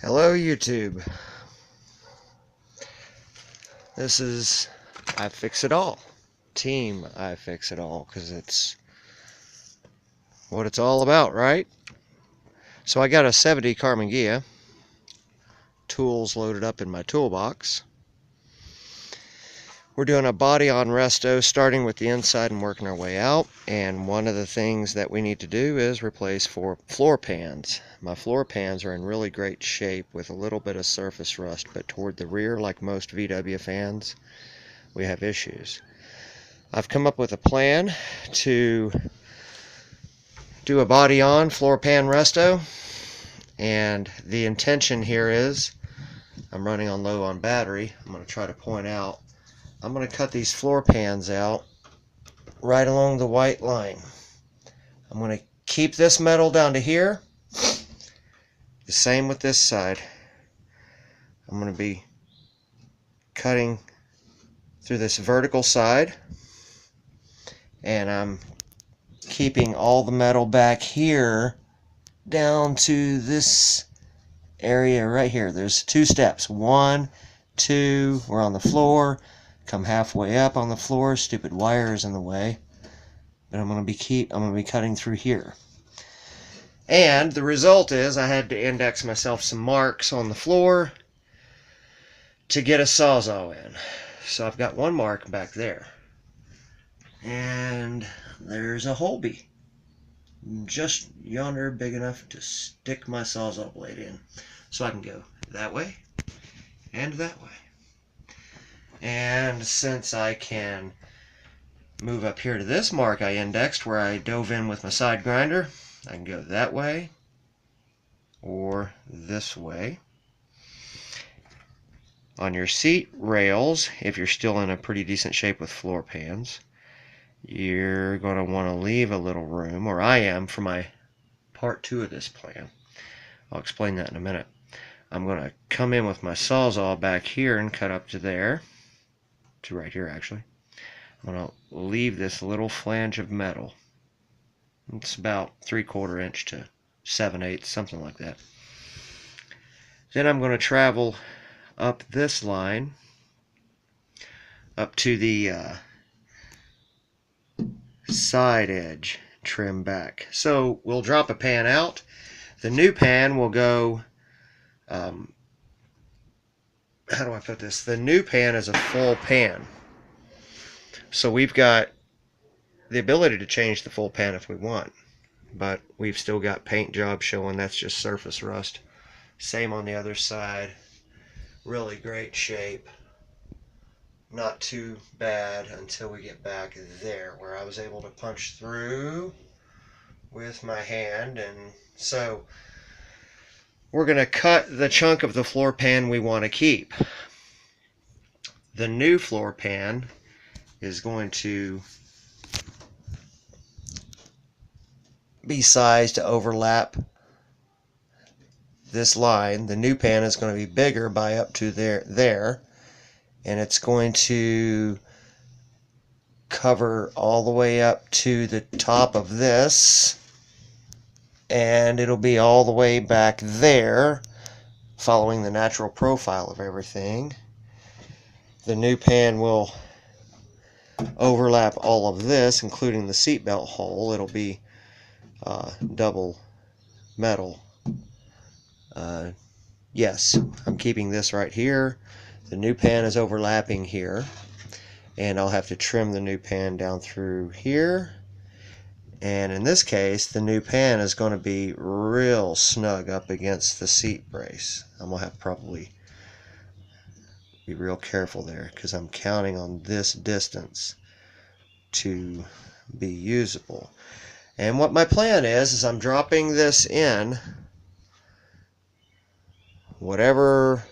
Hello YouTube. This is I Fix It All. Team I Fix It All, because it's what it's all about, right? So I got a 70 Karmann Ghia. Tools loaded up in my toolbox. We're doing a body on resto, starting with the inside and working our way out. And one of the things that we need to do is replace 4 floor pans. My floor pans are in really great shape with a little bit of surface rust, but toward the rear, like most VW fans, we have issues. I've come up with a plan to do a body on floor pan resto, and the intention here is I'm running on low on battery. I'm going to try to point out I'm going to cut these floor pans out right along the white line. I'm going to keep this metal down to here. The same with this side. I'm going to be cutting through this vertical side, and I'm keeping all the metal back here down to this area right here. There's 2 steps. 1, 2, we're on the floor. Come halfway up on the floor. Stupid wire is in the way. But I'm going to be cutting through here. And the result is I had to index myself some marks on the floor to get a sawzall in. So I've got one mark back there. And there's a Holby just yonder, big enough to stick my sawzall blade in. So I can go that way and that way. And since I can move up here to this mark I indexed where I dove in with my side grinder, I can go that way or this way. On your seat rails, if you're still in a pretty decent shape with floor pans, you're going to want to leave a little room, or I am, for my part 2 of this plan. I'll explain that in a minute. I'm going to come in with my sawzall back here and cut up to there, to right here actually. I'm going to leave this little flange of metal. It's about 3/4 inch to 7/8, something like that. Then I'm going to travel up this line up to the side edge, trim back. So we'll drop a pan out. The new pan will go, how do I put this? The new pan is a full pan. So we've got the ability to change the full pan if we want, but we've still got paint jobs showing that's just surface rust. Same on the other side. Really great shape. Not too bad until we get back there where I was able to punch through with my hand. And so we're going to cut the chunk of the floor pan we want to keep. The new floor pan is going to be sized to overlap this line. The new pan is going to be bigger by up to there, and it's going to cover all the way up to the top of this, and it'll be all the way back there, following the natural profile of everything. The new pan will overlap all of this, including the seatbelt hole. It'll be double metal. Yes, I'm keeping this right here. The new pan is overlapping here, and I'll have to trim the new pan down through here. And in this case, the new pan is going to be real snug up against the seat brace. I'm going to have to probably be real careful there, because I'm counting on this distance to be usable. And what my plan is I'm dropping this in. Whatever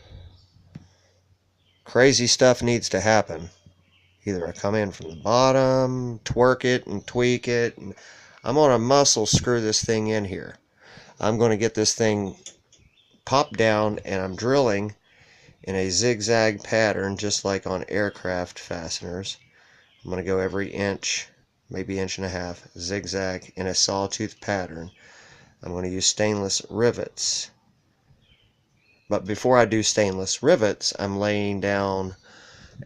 crazy stuff needs to happen, either I come in from the bottom, twerk it and tweak it, and I'm going to muscle screw this thing in here. I'm going to get this thing popped down, and I'm drilling in a zigzag pattern just like on aircraft fasteners. I'm going to go every inch, maybe 1.5 inches, zigzag in a sawtooth pattern. I'm going to use stainless rivets. But before I do stainless rivets, I'm laying down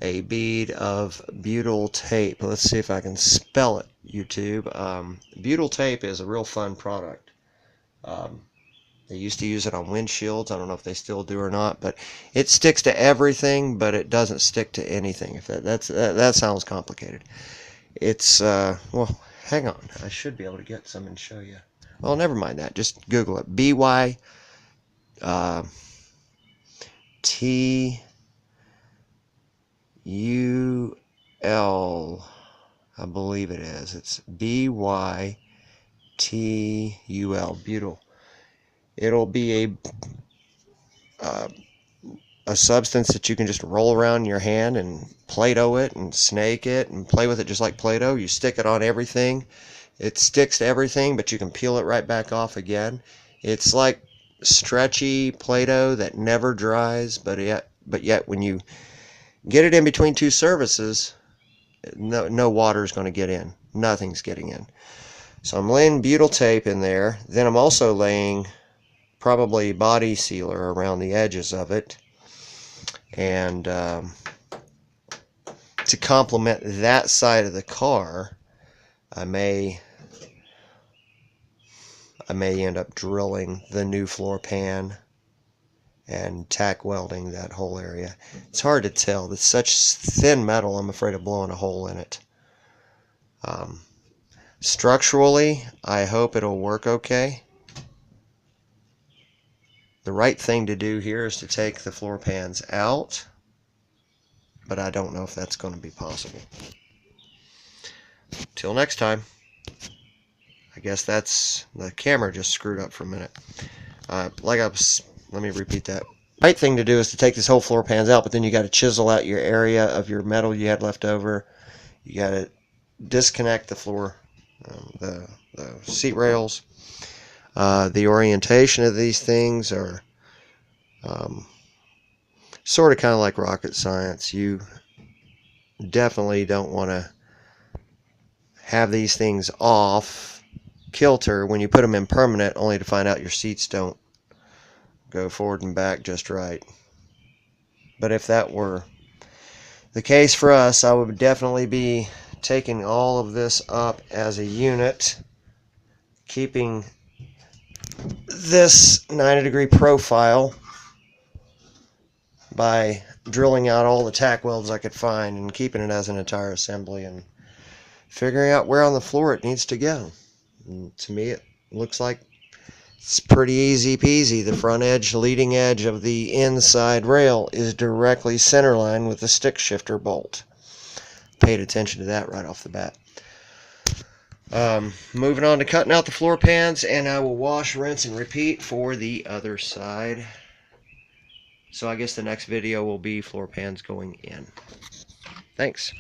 a bead of butyl tape. Let's see if I can spell it, YouTube. Butyl tape is a real fun product. They used to use it on windshields. I don't know if they still do or not, but it sticks to everything, but it doesn't stick to anything. If that sounds complicated. It's well, hang on. I should be able to get some and show you. Well, never mind that. Just Google it. BY TUL, I believe it is. It's BYTUL, butyl. It'll be a substance that you can just roll around in your hand and Play-Doh it and snake it and play with it just like Play-Doh. You stick it on everything. It sticks to everything, but you can peel it right back off again. It's like stretchy Play-Doh that never dries, but yet when you get it in between two surfaces, no water is going to get in. Nothing's getting in. So I'm laying butyl tape in there. Then I'm also laying probably body sealer around the edges of it. And to complement that side of the car, I may end up drilling the new floor pan and tack welding that whole area. It's hard to tell. It's such thin metal, I'm afraid of blowing a hole in it. Structurally, I hope it'll work okay. The right thing to do here is to take the floor pans out, but I don't know if that's going to be possible. Till next time. I guess that's the camera just screwed up for a minute. Let me repeat that. Right thing to do is to take this whole floor pans out, but then you got to chisel out your area of your metal you had left over. You got to disconnect the floor, the seat rails. The orientation of these things are sort of kind of like rocket science. You definitely don't want to have these things off kilter when you put them in permanent, only to find out your seats don't go forward and back just right. But if that were the case for us, I would definitely be taking all of this up as a unit, keeping this 90-degree profile by drilling out all the tack welds I could find and keeping it as an entire assembly and figuring out where on the floor it needs to go. And to me, it looks like it's pretty easy peasy. The front edge, leading edge of the inside rail is directly centerline with the stick shifter bolt. Paid attention to that right off the bat. Moving on to cutting out the floor pans, and I will wash, rinse, and repeat for the other side. So I guess the next video will be floor pans going in. Thanks.